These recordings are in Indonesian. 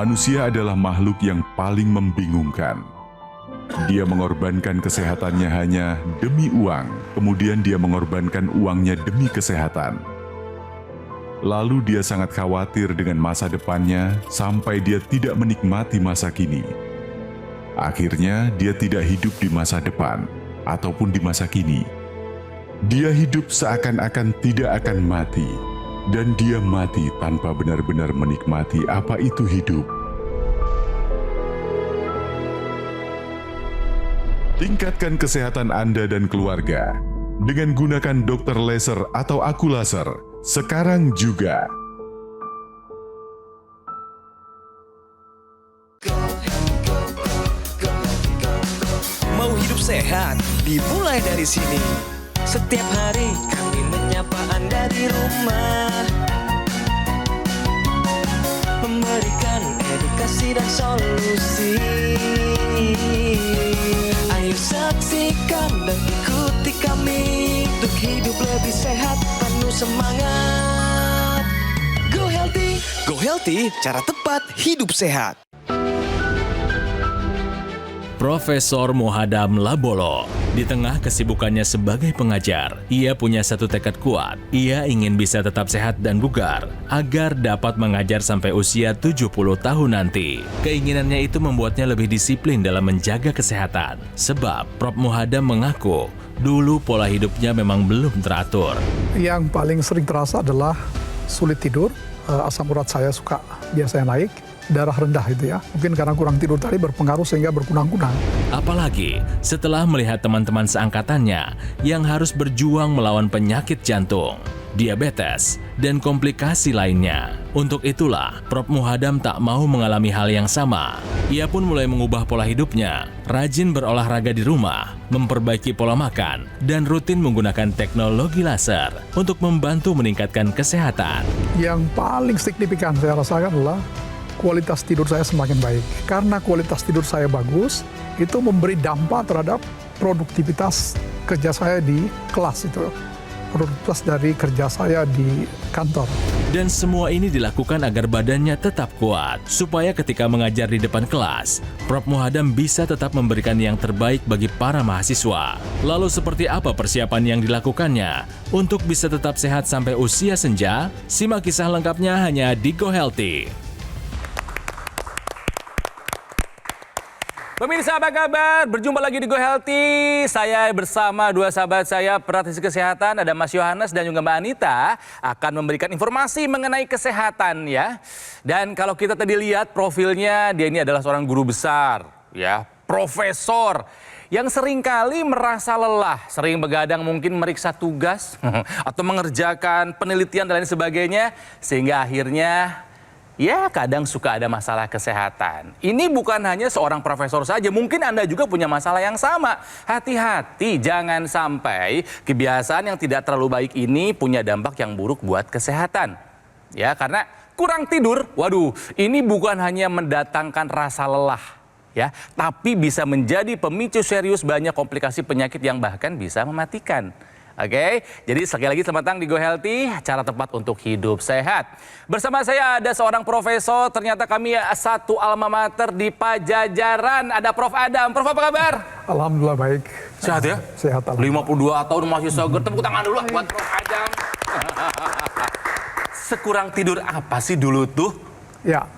Manusia adalah makhluk yang paling membingungkan. Dia mengorbankan kesehatannya hanya demi uang, kemudian dia mengorbankan uangnya demi kesehatan. Lalu dia sangat khawatir dengan masa depannya sampai dia tidak menikmati masa kini. Akhirnya dia tidak hidup di masa depan ataupun di masa kini. Dia hidup seakan-akan tidak akan mati. Dan dia mati tanpa benar-benar menikmati apa itu hidup. Tingkatkan kesehatan Anda dan keluarga dengan gunakan dokter laser atau aku laser sekarang juga. Mau hidup sehat, dimulai dari sini. Setiap hari kami menyapa Anda di rumah, memberikan edukasi dan solusi. Ayo saksikan dan ikuti kami untuk hidup lebih sehat, penuh semangat. Go Healthy, cara tepat hidup sehat. Profesor Muhadam Labolo. Di tengah kesibukannya sebagai pengajar, ia punya satu tekad kuat. Ia ingin bisa tetap sehat dan bugar, agar dapat mengajar sampai usia 70 tahun nanti. Keinginannya itu membuatnya lebih disiplin dalam menjaga kesehatan. Sebab Prof. Muhadam mengaku, dulu pola hidupnya memang belum teratur. Yang paling sering terasa adalah sulit tidur, asam urat saya suka biasanya naik, darah rendah itu ya. Mungkin karena kurang tidur tadi berpengaruh sehingga berkunang-kunang. Apalagi setelah melihat teman-teman seangkatannya yang harus berjuang melawan penyakit jantung, diabetes, dan komplikasi lainnya. Untuk itulah, Prof. Muhadam tak mau mengalami hal yang sama. Ia pun mulai mengubah pola hidupnya, rajin berolahraga di rumah, memperbaiki pola makan, dan rutin menggunakan teknologi laser untuk membantu meningkatkan kesehatan. Yang paling signifikan saya rasakan adalah kualitas tidur saya semakin baik. Karena kualitas tidur saya bagus, itu memberi dampak terhadap produktivitas kerja saya di kelas itu. Produktivitas dari kerja saya di kantor. Dan semua ini dilakukan agar badannya tetap kuat, supaya ketika mengajar di depan kelas, Prof. Muhadam bisa tetap memberikan yang terbaik bagi para mahasiswa. Lalu seperti apa persiapan yang dilakukannya untuk bisa tetap sehat sampai usia senja? Simak kisah lengkapnya hanya di Go Healthy. Pemirsa apa kabar? Berjumpa lagi di Go Healthy. Saya bersama dua sahabat saya praktisi kesehatan, ada Mas Yohanes dan juga Mbak Anita, akan memberikan informasi mengenai kesehatan ya. Dan kalau kita tadi lihat profilnya, dia ini adalah seorang guru besar ya, profesor yang seringkali merasa lelah, sering begadang mungkin meriksa tugas atau mengerjakan penelitian dan lain sebagainya, sehingga akhirnya ya kadang suka ada masalah kesehatan. Ini bukan hanya seorang profesor saja, mungkin Anda juga punya masalah yang sama. Hati-hati, jangan sampai kebiasaan yang tidak terlalu baik ini punya dampak yang buruk buat kesehatan. Ya, karena kurang tidur, waduh, ini bukan hanya mendatangkan rasa lelah, ya, tapi bisa menjadi pemicu serius banyak komplikasi penyakit yang bahkan bisa mematikan. Oke, jadi sekali lagi selamat datang di Go Healthy, cara tepat untuk hidup sehat. Bersama saya ada seorang profesor, ternyata kami satu alma mater di Pajajaran. Ada Prof. Adam. Prof, apa kabar? Alhamdulillah baik. Sehat ya? Sehat alhamdulillah. 52 tahun masih seger. Tepuk tangan dulu buat Prof. Adam. Sekurang tidur apa sih dulu tuh? Ya,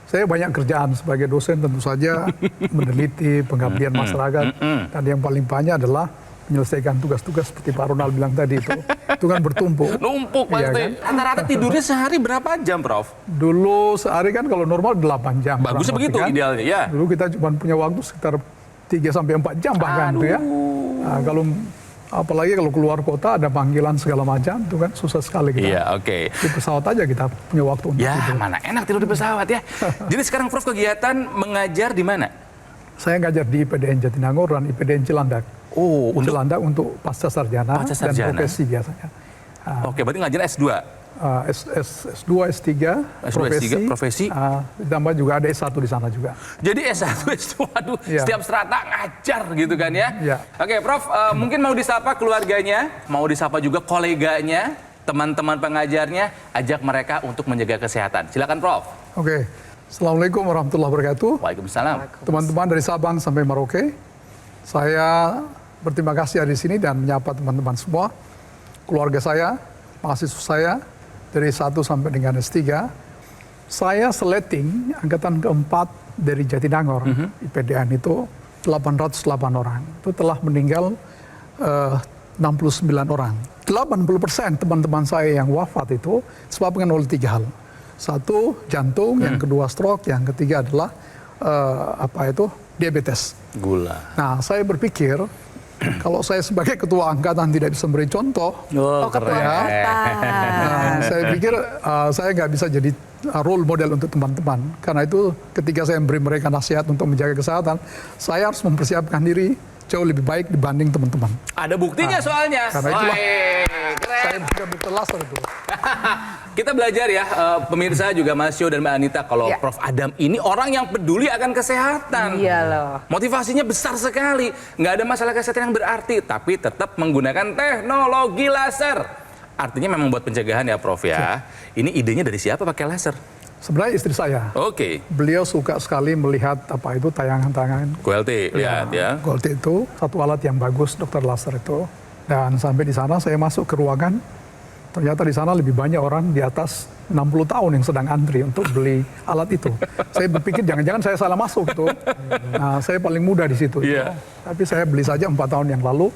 saya banyak kerjaan sebagai dosen tentu saja, meneliti pengabdian masyarakat. Dan yang paling banyak adalah menyelesaikan tugas-tugas seperti Pak Ronald bilang tadi itu kan bertumpuk. Numpuk pasti. Iya, kan? Rata-rata tidurnya sehari berapa jam, Prof? Dulu sehari kan kalau normal 8 jam. Bagusnya begitu kan? idealnya, ya. Dulu kita cuma punya waktu sekitar 3-4 jam bahkan tuh ya. Nah, kalau apalagi kalau keluar kota ada panggilan segala macam, itu kan susah sekali kita. Iya, oke. Di pesawat aja kita punya waktu untuk Ya, tidur. mana enak tidur di pesawat ya. Jadi sekarang Prof kegiatan mengajar di mana? Saya ngajar di IPDN Jatinangor dan IPDN Cilandak. Oh, untuk Cilandak untuk pasca sarjana dan sarjana. profesi biasanya. Oke, berarti ngajar S2. S2, S3, S2, profesi. Ditambah juga ada S1 di sana juga. Jadi S1, S2, aduh, Ya. setiap strata ngajar gitu kan ya. Ya. Oke, Prof, mungkin mau disapa keluarganya, mau disapa juga koleganya, teman-teman pengajarnya, ajak mereka untuk menjaga kesehatan. Silakan, Prof. Oke, Assalamualaikum warahmatullahi wabarakatuh. Waalaikumsalam. Teman-teman dari Sabang sampai Merauke, saya berterima kasih ada di sini dan menyapa teman-teman semua, keluarga saya, mahasiswa saya dari 1 sampai dengan S3. Saya seleting angkatan keempat dari Jatinangor, IPDN itu 808 orang. Itu telah meninggal 69 orang. 80% teman-teman saya yang wafat itu disebabkan oleh 3 hal. 1, jantung, yang kedua stroke, yang ketiga adalah diabetes. Gula. Nah, saya berpikir kalau saya sebagai ketua angkatan tidak bisa memberi contoh, saya pikir saya nggak bisa jadi role model untuk teman-teman. Karena itu ketika saya memberi mereka nasihat untuk menjaga kesehatan, saya harus mempersiapkan diri jauh lebih baik dibanding teman-teman. Ada buktinya soalnya. Karena itulah keren. saya benar bertelasar itu. Kita belajar ya, pemirsa juga Mas Yo dan Mbak Anita, kalau Ya. Prof. Adam ini orang yang peduli akan kesehatan. Iya loh. Motivasinya besar sekali. Nggak ada masalah kesehatan yang berarti, tapi tetap menggunakan teknologi laser. Artinya memang buat pencegahan ya Prof ya. Ini idenya dari siapa pakai laser? Sebenarnya istri saya, Oke. beliau suka sekali melihat tayangan-tayangan QLT, lihat ya. Gold itu satu alat yang bagus, dokter laser itu. Dan sampai di sana saya masuk ke ruangan, ternyata di sana lebih banyak orang di atas 60 tahun yang sedang antri untuk beli alat itu. Saya berpikir jangan-jangan saya salah masuk tuh. Nah, saya paling muda di situ. Iya. Tapi saya beli saja 4 tahun yang lalu.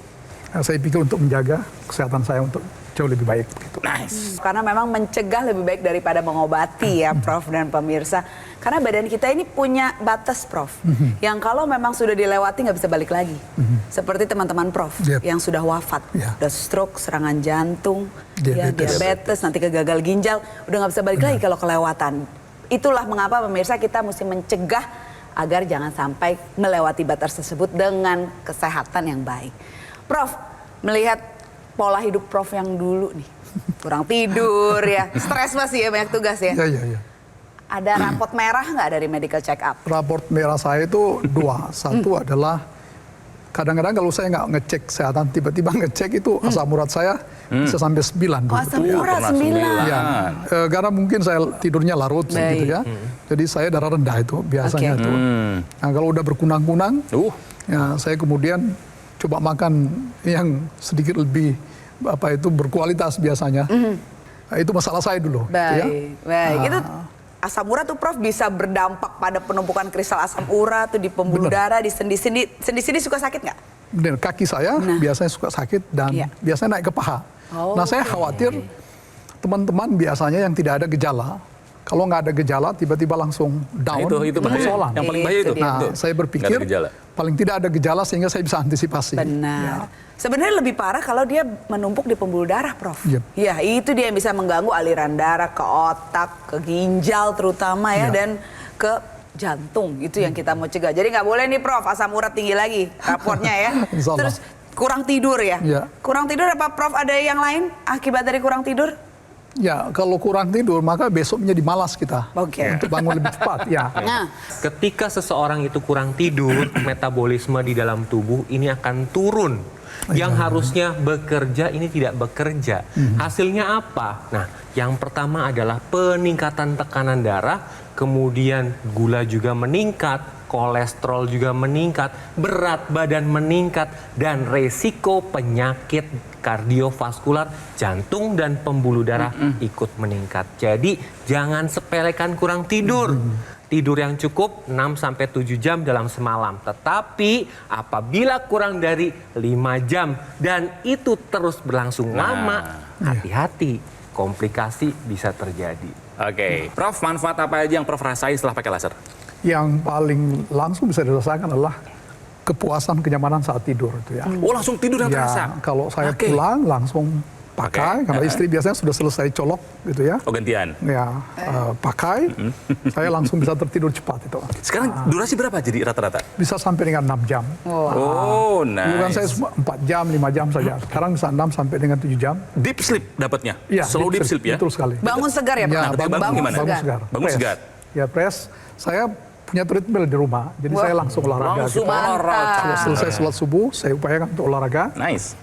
Nah, saya pikir untuk menjaga kesehatan saya untuk jauh lebih baik. Gitu. Nice. Karena memang mencegah lebih baik daripada mengobati ya Prof dan pemirsa. Karena badan kita ini punya batas Prof. Yang kalau memang sudah dilewati nggak bisa balik lagi. Seperti teman-teman Prof Yep. yang sudah wafat. Ya. Udah stroke, serangan jantung, Diabetes. diabetes, nanti ke gagal ginjal. Udah nggak bisa balik lagi kalau kelewatan. Itulah mengapa pemirsa kita mesti mencegah agar jangan sampai melewati batas tersebut dengan kesehatan yang baik. Prof, melihat pola hidup Prof yang dulu nih, kurang tidur ya, stres masih ya, banyak tugas ya. Iya. Ada rapot merah nggak dari medical check up? Raport merah saya itu 2. Satu adalah kadang-kadang kalau saya nggak ngecek kesehatan, tiba-tiba ngecek itu asam urat saya bisa sampai 9. Oh, asam urat pernah 9. Ya, karena mungkin saya tidurnya larut gitu ya. Jadi saya darah rendah itu biasanya Oke. itu. Nah, kalau udah berkunang-kunang, ya saya kemudian coba makan yang sedikit lebih berkualitas biasanya. Nah, itu masalah saya dulu. Baik, Ya. baik. Itu asam urat tuh Prof bisa berdampak pada penumpukan kristal asam urat tuh di pembuluh darah, di sendi-sendi. Sendi-sendi suka sakit nggak? Dan kaki saya biasanya suka sakit dan Iya. biasanya naik ke paha. Oh, Nah, saya khawatir teman-teman biasanya yang tidak ada gejala, kalau nggak ada gejala tiba-tiba langsung down, itu bahaya. persoalan. Yang paling bahaya itu. Itu dia. Nah, Itu. saya berpikir Nggak ada gejala. paling tidak ada gejala sehingga saya bisa antisipasi. Benar. Sebenarnya lebih parah kalau dia menumpuk di pembuluh darah, Prof. Yep. Ya, itu dia yang bisa mengganggu aliran darah ke otak, ke ginjal terutama ya, Ya. dan ke jantung. Itu yang kita mau cegah. Jadi nggak boleh nih, Prof, asam urat tinggi lagi raportnya ya. Insya Allah. Terus kurang tidur ya. Ya. Kurang tidur apa, Prof? Ada yang lain akibat dari kurang tidur? Ya, kalau kurang tidur maka besoknya dimalas kita Oke. untuk bangun lebih cepat. Ya. Nah, Ketika seseorang itu kurang tidur, metabolisme di dalam tubuh ini akan turun. Yang harusnya bekerja ini tidak bekerja. Hasilnya apa? Nah, yang pertama adalah peningkatan tekanan darah, kemudian gula juga meningkat, kolesterol juga meningkat, berat badan meningkat, dan resiko penyakit kardiovaskular, jantung dan pembuluh darah ikut meningkat. Jadi jangan sepelekan kurang tidur. Tidur yang cukup 6-7 jam dalam semalam. Tetapi apabila kurang dari 5 jam dan itu terus berlangsung lama, hati-hati, komplikasi bisa terjadi. Oke. Prof, manfaat apa aja yang Prof rasain setelah pakai laser? Yang paling langsung bisa dirasakan adalah kepuasan, kenyamanan saat tidur itu ya. Oh, langsung tidur yang Ya, terasa? kalau saya Oke. pulang langsung pakai, karena istri biasanya sudah selesai colok gitu ya. Oh, gantian. Ya, pakai, saya langsung bisa tertidur cepat itu. Sekarang durasi berapa jadi rata-rata? Bisa sampai dengan 6 jam. Oh, Dulu kan saya nice. 4 jam, 5 jam saja. Sekarang bisa 6 sampai dengan 7 jam. Deep sleep dapatnya? Iya, Slow deep sleep ya? Betul sekali. bangun segar ya, Prof? Nah, bangun gimana? segar. Bangun Press. segar. Ya, press. Saya punya treadmill di rumah. Jadi saya langsung olahraga. langsung gitu. olahraga. Kalau selesai sholat subuh, saya upayakan untuk olahraga. Nice.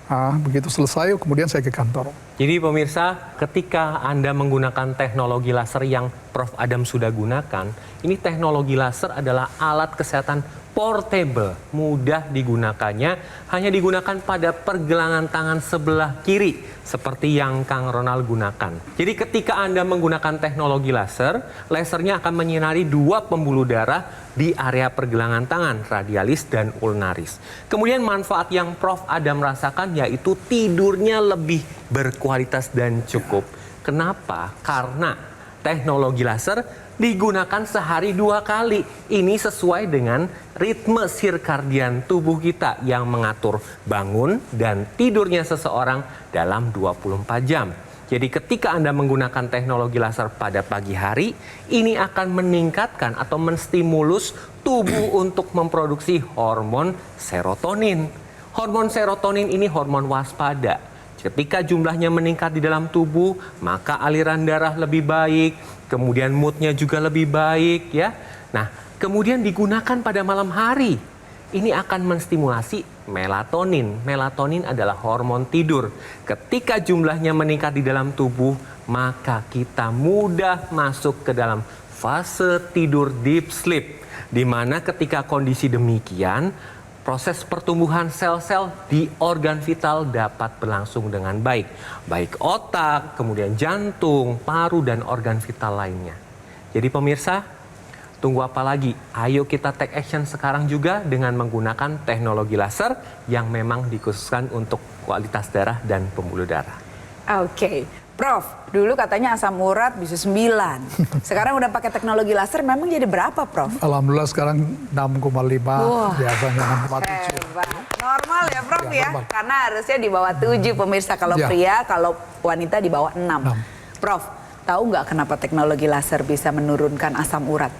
Begitu selesai, kemudian saya ke kantor. Jadi pemirsa, ketika Anda menggunakan teknologi laser yang Prof. Adam sudah gunakan, ini teknologi laser adalah alat kesehatan portable, mudah digunakannya, hanya digunakan pada pergelangan tangan sebelah kiri, seperti yang Kang Ronald gunakan. Jadi ketika Anda menggunakan teknologi laser, lasernya akan menyinari 2 pembuluh darah di area pergelangan tangan, radialis dan ulnaris. Kemudian manfaat yang Prof. Adam rasakan yaitu tidurnya lebih berkualitas dan cukup. Kenapa? Karena teknologi laser digunakan sehari 2 kali. Ini sesuai dengan ritme sirkadian tubuh kita yang mengatur bangun dan tidurnya seseorang dalam 24 jam. Jadi ketika Anda menggunakan teknologi laser pada pagi hari, ini akan meningkatkan atau menstimulus tubuh untuk memproduksi hormon serotonin. Hormon serotonin ini hormon waspada. Ketika jumlahnya meningkat di dalam tubuh, maka aliran darah lebih baik, kemudian moodnya juga lebih baik ya. Nah, kemudian digunakan pada malam hari. Ini akan menstimulasi melatonin. Melatonin adalah hormon tidur. Ketika jumlahnya meningkat di dalam tubuh, maka kita mudah masuk ke dalam fase tidur deep sleep. Di mana ketika kondisi demikian, proses pertumbuhan sel-sel di organ vital dapat berlangsung dengan baik. Baik otak, kemudian jantung, paru, dan organ vital lainnya. Jadi pemirsa, tunggu apa lagi? Ayo kita take action sekarang juga dengan menggunakan teknologi laser yang memang dikhususkan untuk kualitas darah dan pembuluh darah. Oke. Prof, dulu katanya asam urat bisa 9. Sekarang udah pakai teknologi laser, memang jadi berapa, Prof? Alhamdulillah sekarang 6,5, biasanya 6,7. Hebat. Normal ya, Prof Ya, ya? normal. Karena harusnya di bawah 7 pemirsa. Kalau Ya. pria, kalau wanita di bawah 6. Prof, tahu nggak kenapa teknologi laser bisa menurunkan asam urat?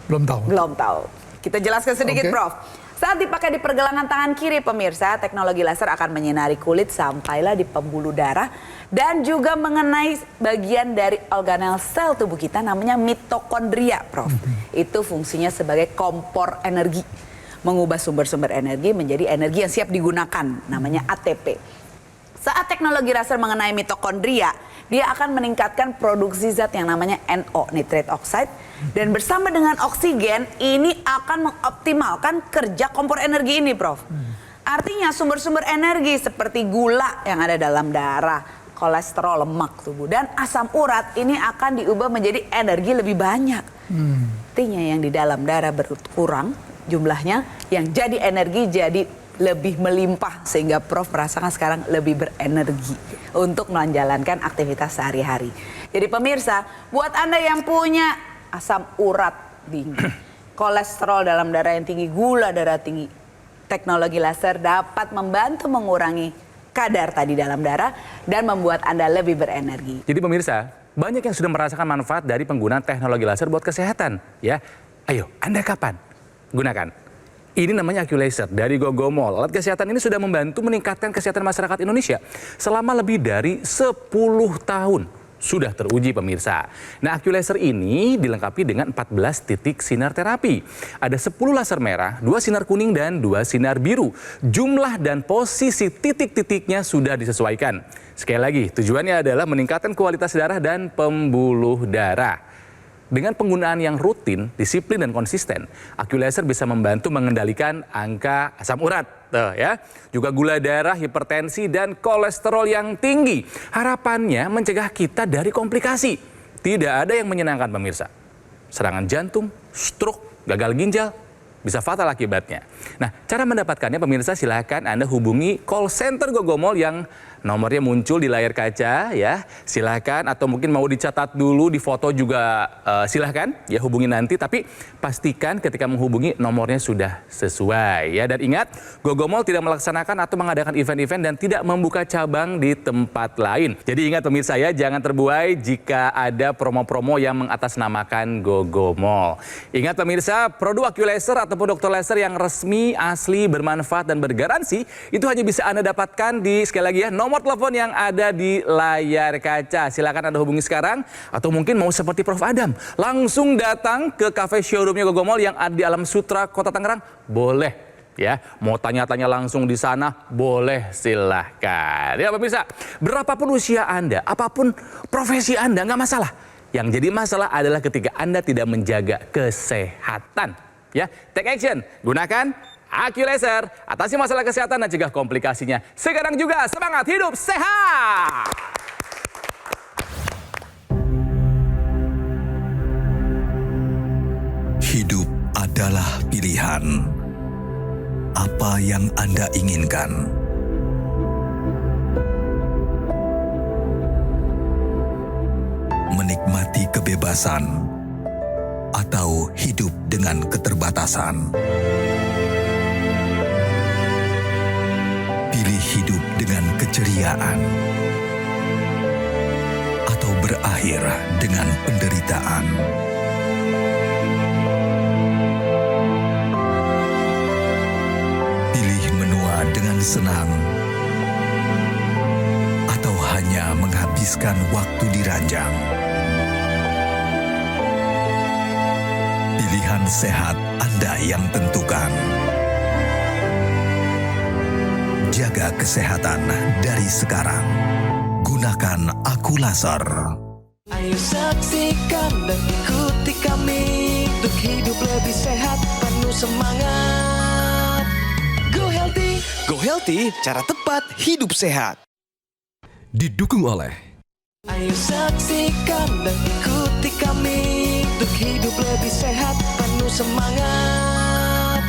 Belum tahu. Belum tahu. Kita jelaskan sedikit, Oke. Prof. Saat dipakai di pergelangan tangan kiri, pemirsa, teknologi laser akan menyinari kulit sampailah di pembuluh darah dan juga mengenai bagian dari organel sel tubuh kita namanya mitokondria, Prof. Itu fungsinya sebagai kompor energi, mengubah sumber-sumber energi menjadi energi yang siap digunakan, namanya ATP. Saat teknologi laser mengenai mitokondria, dia akan meningkatkan produksi zat yang namanya NO, nitrate oxide, dan bersama dengan oksigen ini akan mengoptimalkan kerja kompor energi ini, Prof. Artinya sumber-sumber energi seperti gula yang ada dalam darah, kolesterol, lemak tubuh, dan asam urat ini akan diubah menjadi energi lebih banyak. Artinya yang di dalam darah berkurang jumlahnya, yang jadi energi jadi lebih melimpah sehingga Prof merasakan sekarang lebih berenergi untuk menjalankan aktivitas sehari-hari. Jadi pemirsa, buat Anda yang punya asam urat tinggi, kolesterol dalam darah yang tinggi, gula darah tinggi, teknologi laser dapat membantu mengurangi kadar tadi dalam darah dan membuat Anda lebih berenergi. Jadi pemirsa, banyak yang sudah merasakan manfaat dari penggunaan teknologi laser buat kesehatan. Ya, ayo, Anda kapan? Gunakan. Ini namanya AccuLaser dari Gogomol. Alat kesehatan ini sudah membantu meningkatkan kesehatan masyarakat Indonesia selama lebih dari 10 tahun. Sudah teruji pemirsa. Nah, AccuLaser ini dilengkapi dengan 14 titik sinar terapi. Ada 10 laser merah, 2 sinar kuning, dan 2 sinar biru. Jumlah dan posisi titik-titiknya sudah disesuaikan. Sekali lagi, tujuannya adalah meningkatkan kualitas darah dan pembuluh darah. Dengan penggunaan yang rutin, disiplin, dan konsisten, AccuLaser bisa membantu mengendalikan angka asam urat, ya, juga gula darah, hipertensi, dan kolesterol yang tinggi. Harapannya mencegah kita dari komplikasi. Tidak ada yang menyenangkan pemirsa. Serangan jantung, stroke, gagal ginjal, bisa fatal akibatnya. Nah, cara mendapatkannya pemirsa, silakan Anda hubungi call center Gogomol yang nomornya muncul di layar kaca ya. Silakan, atau mungkin mau dicatat dulu, di foto juga silakan ya, hubungi nanti. Tapi pastikan ketika menghubungi nomornya sudah sesuai ya. Dan ingat, Gogomol tidak melaksanakan atau mengadakan event-event dan tidak membuka cabang di tempat lain. Jadi ingat pemirsa ya, jangan terbuai jika ada promo-promo yang mengatasnamakan Gogomol. Ingat pemirsa, produk AccuLaser ataupun dokter laser yang resmi, asli, bermanfaat, dan bergaransi itu hanya bisa Anda dapatkan di, sekali lagi ya, nomor nomor telepon yang ada di layar kaca. Silakan Anda hubungi sekarang, atau mungkin mau seperti Prof. Adam, langsung datang ke cafe showroomnya Gogomall yang ada di Alam Sutra, Kota Tangerang, boleh. Ya, mau tanya-tanya langsung di sana, boleh, silahkan. Ya pemirsa, berapapun usia Anda, apapun profesi Anda, nggak masalah. Yang jadi masalah adalah ketika Anda tidak menjaga kesehatan. Ya, take action, gunakan AccuLaser, atasi masalah kesehatan dan cegah komplikasinya. Sekarang juga semangat hidup sehat. Hidup adalah pilihan. Apa yang Anda inginkan? Menikmati kebebasan atau hidup dengan keterbatasan? Pilih hidup dengan keceriaan atau berakhir dengan penderitaan? Dengan senang atau hanya menghabiskan waktu di ranjang. Pilihan sehat Anda yang tentukan. Jaga kesehatan dari sekarang. Gunakan AccuLaser. Ayo saksikan dan ikuti kami untuk hidup lebih sehat, penuh semangat. Go Healthy, cara tepat hidup sehat. Didukung oleh Ayo saksikan dan ikuti kami untuk hidup lebih sehat, penuh semangat.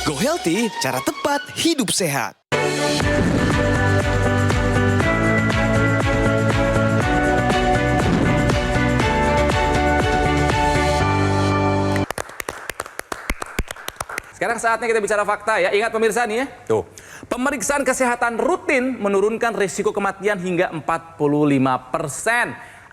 Go Healthy, cara tepat hidup sehat. Sekarang saatnya kita bicara fakta ya. Ingat pemirsa nih ya. Tuh. Pemeriksaan kesehatan rutin menurunkan risiko kematian hingga 45%.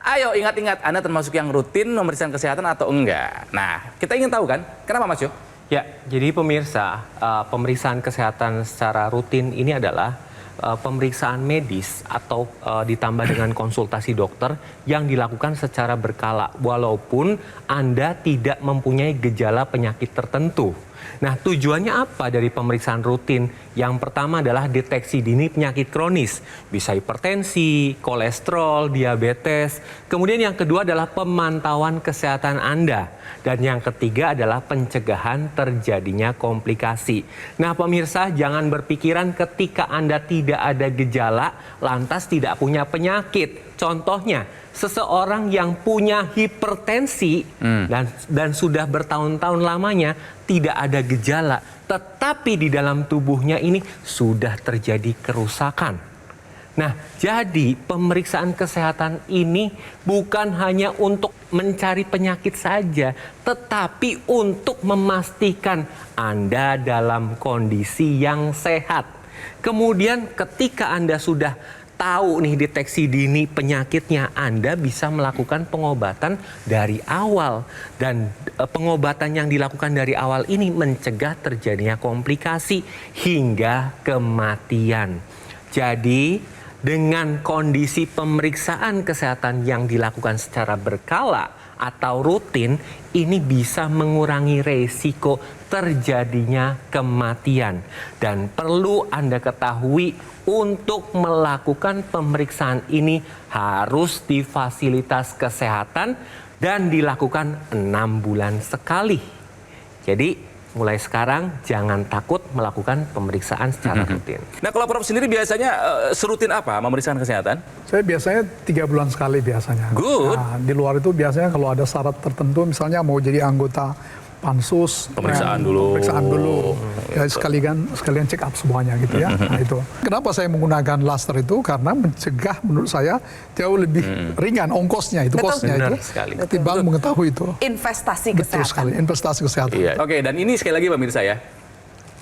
Ayo ingat-ingat, Anda termasuk yang rutin pemeriksaan kesehatan atau enggak? Nah, kita ingin tahu kan, kenapa Mas Yo? Ya, jadi pemirsa, pemeriksaan kesehatan secara rutin ini adalah pemeriksaan medis atau ditambah dengan konsultasi dokter yang dilakukan secara berkala walaupun Anda tidak mempunyai gejala penyakit tertentu. Nah, tujuannya apa dari pemeriksaan rutin? Yang pertama adalah deteksi dini penyakit kronis, bisa hipertensi, kolesterol, diabetes. Kemudian yang kedua adalah pemantauan kesehatan Anda. Dan yang ketiga adalah pencegahan terjadinya komplikasi. Nah, pemirsa, jangan berpikiran ketika Anda tidak ada gejala, lantas tidak punya penyakit. Contohnya, seseorang yang punya hipertensi dan sudah bertahun-tahun lamanya tidak ada gejala, tetapi di dalam tubuhnya ini sudah terjadi kerusakan. Nah, jadi pemeriksaan kesehatan ini bukan hanya untuk mencari penyakit saja, tetapi untuk memastikan Anda dalam kondisi yang sehat. Kemudian ketika Anda sudah tahu nih deteksi dini penyakitnya, Anda bisa melakukan pengobatan dari awal. Dan pengobatan yang dilakukan dari awal ini mencegah terjadinya komplikasi hingga kematian. Jadi dengan kondisi pemeriksaan kesehatan yang dilakukan secara berkala atau rutin, ini bisa mengurangi resiko terjadinya kematian. Dan perlu Anda ketahui, untuk melakukan pemeriksaan ini harus di fasilitas kesehatan dan dilakukan 6 bulan sekali. Jadi mulai sekarang jangan takut melakukan pemeriksaan secara rutin. Nah, kalau Prof sendiri biasanya serutin apa pemeriksaan kesehatan? Saya biasanya 3 bulan sekali biasanya. Good. Nah, di luar itu biasanya kalau ada syarat tertentu, misalnya mau jadi anggota pansus, Pemeriksaan dulu. Ya, sekalian check up semuanya gitu ya. Nah, itu. Kenapa saya menggunakan laser itu? Karena mencegah menurut saya jauh lebih ringan ongkosnya itu, Betul. kosnya Benar itu. sekali. Ketimbang mengetahui itu. Investasi Betul kesehatan. sekali, investasi kesehatan. Iya. Oke, dan ini sekali lagi pemirsa ya.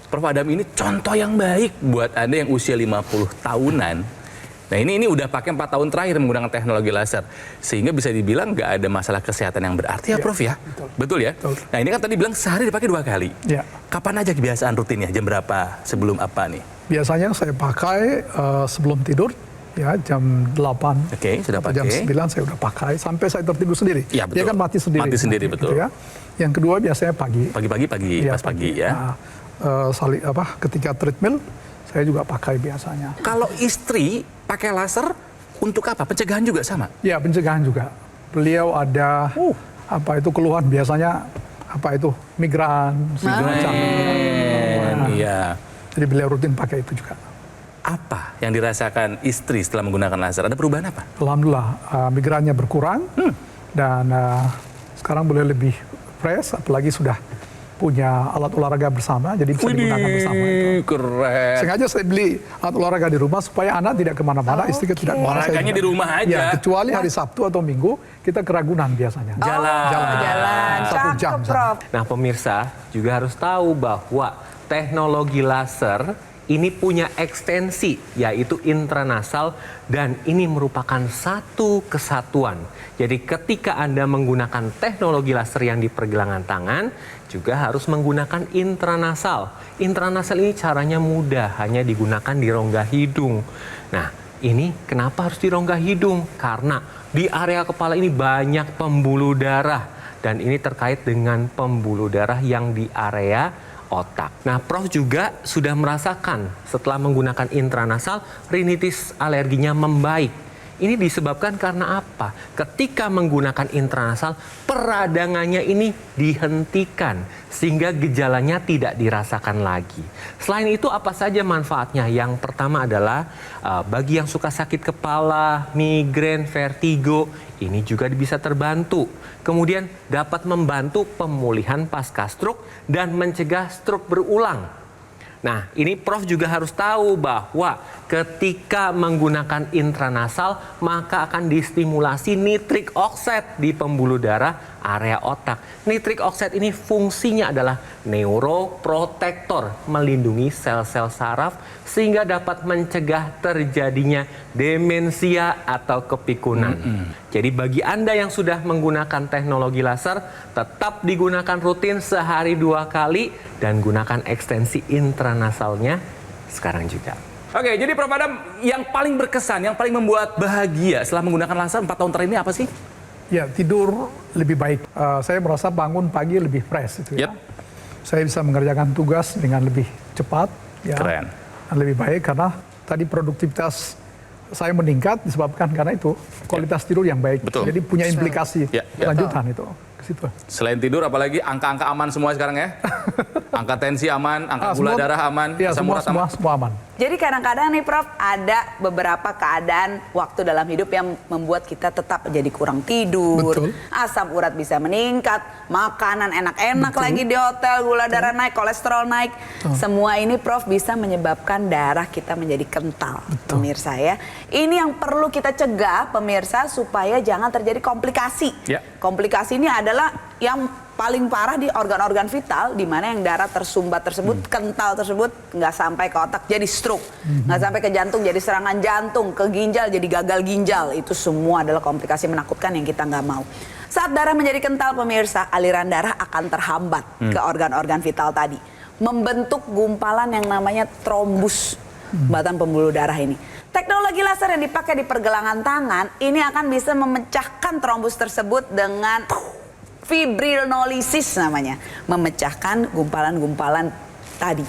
Prof Adam ini contoh yang baik buat Anda yang usia 50 tahunan. Nah, ini udah pakai 4 tahun terakhir menggunakan teknologi laser. Sehingga bisa dibilang nggak ada masalah kesehatan yang berarti ya, Ya, Prof ya? Betul ya? Betul. Nah, ini kan tadi bilang sehari dipakai 2 kali. Ya. Kapan aja kebiasaan rutinnya? Jam berapa? Sebelum apa nih? Biasanya saya pakai sebelum tidur, ya jam 8 Oke, sudah atau jam pakai. 9 saya udah pakai sampai saya tertidur sendiri. Iya, betul. Dia kan mati sendiri. Mati sendiri, gitu betul. ya. Yang kedua biasanya pagi. Pagi-pagi, Iya, pas pagi ya. Nah, ketika treadmill saya juga pakai biasanya. Kalau istri pakai laser untuk apa? Pencegahan juga sama? Ya, pencegahan juga. Beliau ada keluhan biasanya migran, segala macam. Iya. Jadi beliau rutin pakai itu juga. Apa yang dirasakan istri setelah menggunakan laser? Ada perubahan apa? Alhamdulillah migrannya berkurang dan sekarang beliau lebih fresh, apalagi sudah punya alat olahraga bersama, jadi bisa digunakan bersama itu. Keren. Sengaja saya beli alat olahraga di rumah supaya anak tidak kemana-mana, istri tidak kemana. Olahraganya di rumah aja. Ya, kecuali hari Sabtu atau Minggu kita ke Ragunan biasanya. Jalan. 1 jam. Cakep, Prof. Nah, pemirsa juga harus tahu bahwa teknologi laser ini punya ekstensi, yaitu intranasal, dan ini merupakan satu kesatuan. Jadi ketika Anda menggunakan teknologi laser yang di pergelangan tangan, juga harus menggunakan intranasal. Intranasal ini caranya mudah, hanya digunakan di rongga hidung. Nah, ini kenapa harus di rongga hidung? Karena di area kepala ini banyak pembuluh darah, dan ini terkait dengan pembuluh darah yang di area otak. Nah, Prof juga sudah merasakan setelah menggunakan intranasal, rinitis alerginya membaik. Ini disebabkan karena apa? Ketika menggunakan intranasal, peradangannya ini dihentikan sehingga gejalanya tidak dirasakan lagi. Selain itu, apa saja manfaatnya? Yang pertama adalah bagi yang suka sakit kepala, migrain, vertigo, ini juga bisa terbantu. Kemudian dapat membantu pemulihan pasca stroke dan mencegah stroke berulang. Nah, ini Prof juga harus tahu bahwa ketika menggunakan intranasal, maka akan distimulasi nitrik oxide di pembuluh darah area otak. Nitrik oxide ini fungsinya adalah neuroprotektor, melindungi sel-sel saraf sehingga dapat mencegah terjadinya demensia atau kepikunan. Jadi bagi Anda yang sudah menggunakan teknologi laser, tetap digunakan rutin sehari 2 kali dan gunakan ekstensi intranasalnya sekarang juga. Oke, jadi Prof Adam, yang paling berkesan, yang paling membuat bahagia setelah menggunakan laser 4 tahun terakhir ini apa sih? Ya, tidur lebih baik. Saya merasa bangun pagi lebih fresh itu ya. Yep. Saya bisa mengerjakan tugas dengan lebih cepat ya. Keren. Dan lebih baik karena tadi produktivitas saya meningkat disebabkan karena itu kualitas tidur yang baik. Betul. Jadi punya implikasi Ya. lanjutan itu ke situ. Selain tidur, apalagi angka-angka aman semua sekarang ya? Angka tensi aman, angka gula Semua- darah aman, Ya, asam urat aman. semua aman. Jadi kadang-kadang nih Prof, ada beberapa keadaan waktu dalam hidup yang membuat kita tetap jadi kurang tidur, Betul. asam urat bisa meningkat, makanan enak-enak lagi di hotel, gula darah naik, kolesterol naik. Semua ini Prof bisa menyebabkan darah kita menjadi kental, pemirsa ya. Ini yang perlu kita cegah pemirsa supaya jangan terjadi komplikasi. Ya. Komplikasi ini adalah yang paling parah di organ-organ vital, di mana yang darah tersumbat tersebut, kental tersebut nggak sampai ke otak jadi stroke, nggak sampai ke jantung jadi serangan jantung, ke ginjal jadi gagal ginjal. Itu semua adalah komplikasi menakutkan yang kita nggak mau. Saat darah menjadi kental pemirsa, aliran darah akan terhambat ke organ-organ vital tadi, membentuk gumpalan yang namanya trombus, batan pembuluh darah ini. Teknologi laser yang dipakai di pergelangan tangan ini akan bisa memecahkan trombus tersebut dengan fibrinolisis namanya, memecahkan gumpalan-gumpalan tadi,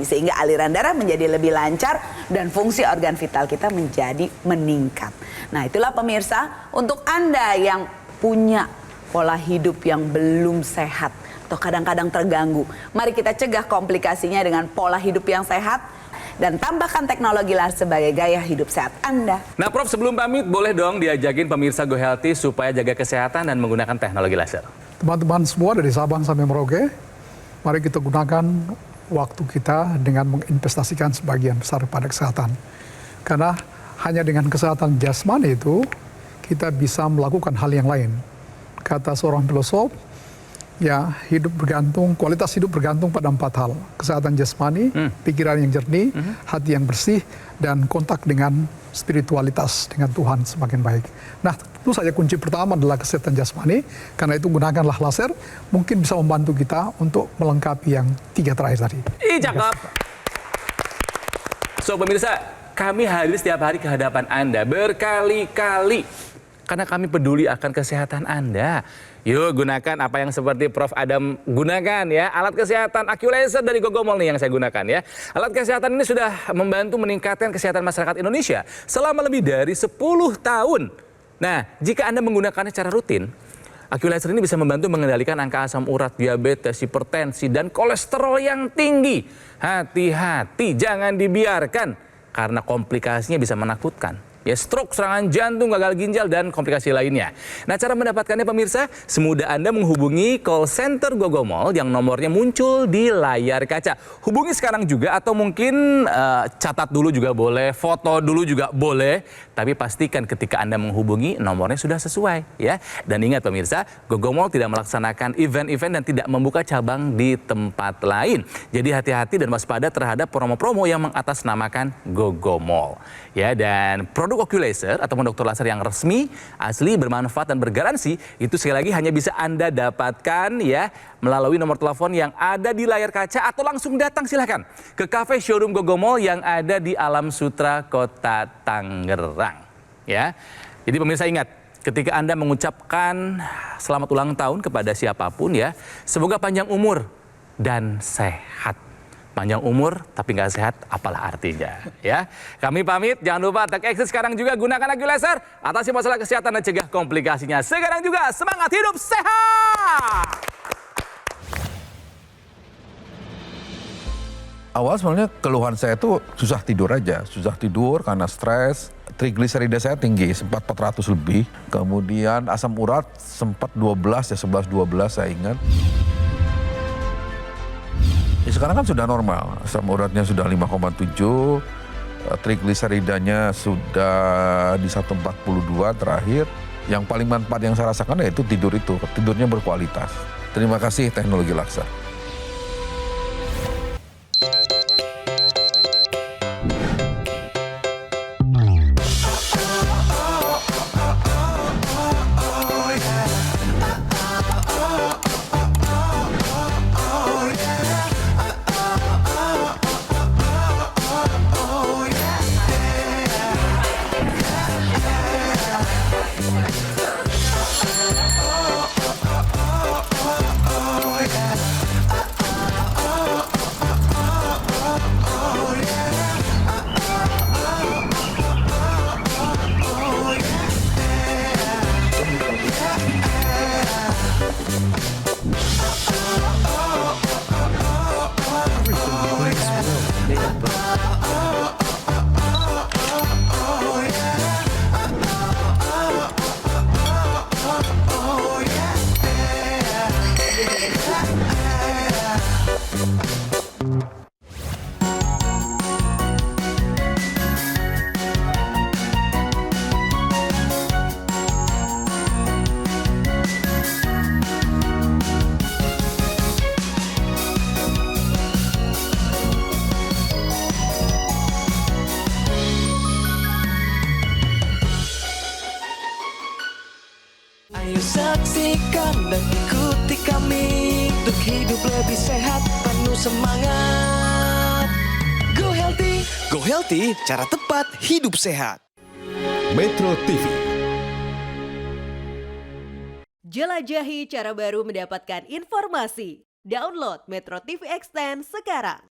sehingga aliran darah menjadi lebih lancar dan fungsi organ vital kita menjadi meningkat. Nah, itulah pemirsa, untuk Anda yang punya pola hidup yang belum sehat atau kadang-kadang terganggu, mari kita cegah komplikasinya dengan pola hidup yang sehat dan tambahkan teknologi laser sebagai gaya hidup sehat Anda. Nah Prof, sebelum pamit boleh dong diajakin pemirsa Go Healthy supaya jaga kesehatan dan menggunakan teknologi laser. Teman-teman semua dari Sabang sampai Merauke, mari kita gunakan waktu kita dengan menginvestasikan sebagian besar pada kesehatan. Karena hanya dengan kesehatan jasmani itu, kita bisa melakukan hal yang lain. Kata seorang filosof, ya kualitas hidup bergantung pada 4 hal. Kesehatan jasmani, pikiran yang jernih, hati yang bersih, dan kontak dengan spiritualitas dengan Tuhan semakin baik. Nah, tentu saja kunci pertama adalah kesehatan jasmani. Karena itu gunakanlah laser, mungkin bisa membantu kita untuk melengkapi yang 3 terakhir tadi. Ih, cakep. So pemirsa, kami hadir setiap hari ke hadapan Anda berkali-kali karena kami peduli akan kesehatan Anda. Yuk gunakan apa yang seperti Prof. Adam gunakan ya. Alat kesehatan Aculaser dari Gogomol nih yang saya gunakan ya. Alat kesehatan ini sudah membantu meningkatkan kesehatan masyarakat Indonesia selama lebih dari 10 tahun. Nah, jika Anda menggunakannya secara rutin, Aculaser ini bisa membantu mengendalikan angka asam urat, diabetes, hipertensi, dan kolesterol yang tinggi. Hati-hati, jangan dibiarkan karena komplikasinya bisa menakutkan. Ya, stroke, serangan jantung, gagal ginjal, dan komplikasi lainnya. Nah, cara mendapatkannya pemirsa, semudah Anda menghubungi call center Gogomol yang nomornya muncul di layar kaca. Hubungi sekarang juga atau mungkin catat dulu juga boleh, foto dulu juga boleh. Tapi pastikan ketika Anda menghubungi nomornya sudah sesuai ya. Dan ingat pemirsa, Gogomol tidak melaksanakan event-event dan tidak membuka cabang di tempat lain. Jadi hati-hati dan waspada terhadap promo-promo yang mengatasnamakan Gogomol. Ya, dan produk Aculaser atau dokter laser yang resmi, asli, bermanfaat dan bergaransi itu sekali lagi hanya bisa Anda dapatkan ya melalui nomor telepon yang ada di layar kaca atau langsung datang silahkan ke kafe showroom Gogomol yang ada di Alam Sutra, Kota Tangerang. Ya, jadi pemirsa ingat, ketika Anda mengucapkan selamat ulang tahun kepada siapapun ya, semoga panjang umur dan sehat. Panjang umur tapi nggak sehat, apalah artinya ya. Kami pamit, jangan lupa tag Exit sekarang juga gunakan Aculaser, atasi masalah kesehatan dan cegah komplikasinya. Sekarang juga semangat hidup sehat. Awal sebenarnya keluhan saya itu susah tidur aja, susah tidur karena stres. Trigliserida saya tinggi, sempat 400 lebih. Kemudian asam urat sempat 12 ya, 11-12 saya ingat. Ya, sekarang kan sudah normal, asam uratnya sudah 5,7, trigliseridanya sudah di 142 terakhir. Yang paling manfaat yang saya rasakan yaitu tidur itu, tidurnya berkualitas. Terima kasih teknologi Laksa. Ayo saksikan dan ikuti kami untuk hidup lebih sehat, penuh semangat. Go Healthy, cara tepat hidup sehat. Metro TV. Jelajahi cara baru mendapatkan informasi. Download Metro TV Extend sekarang.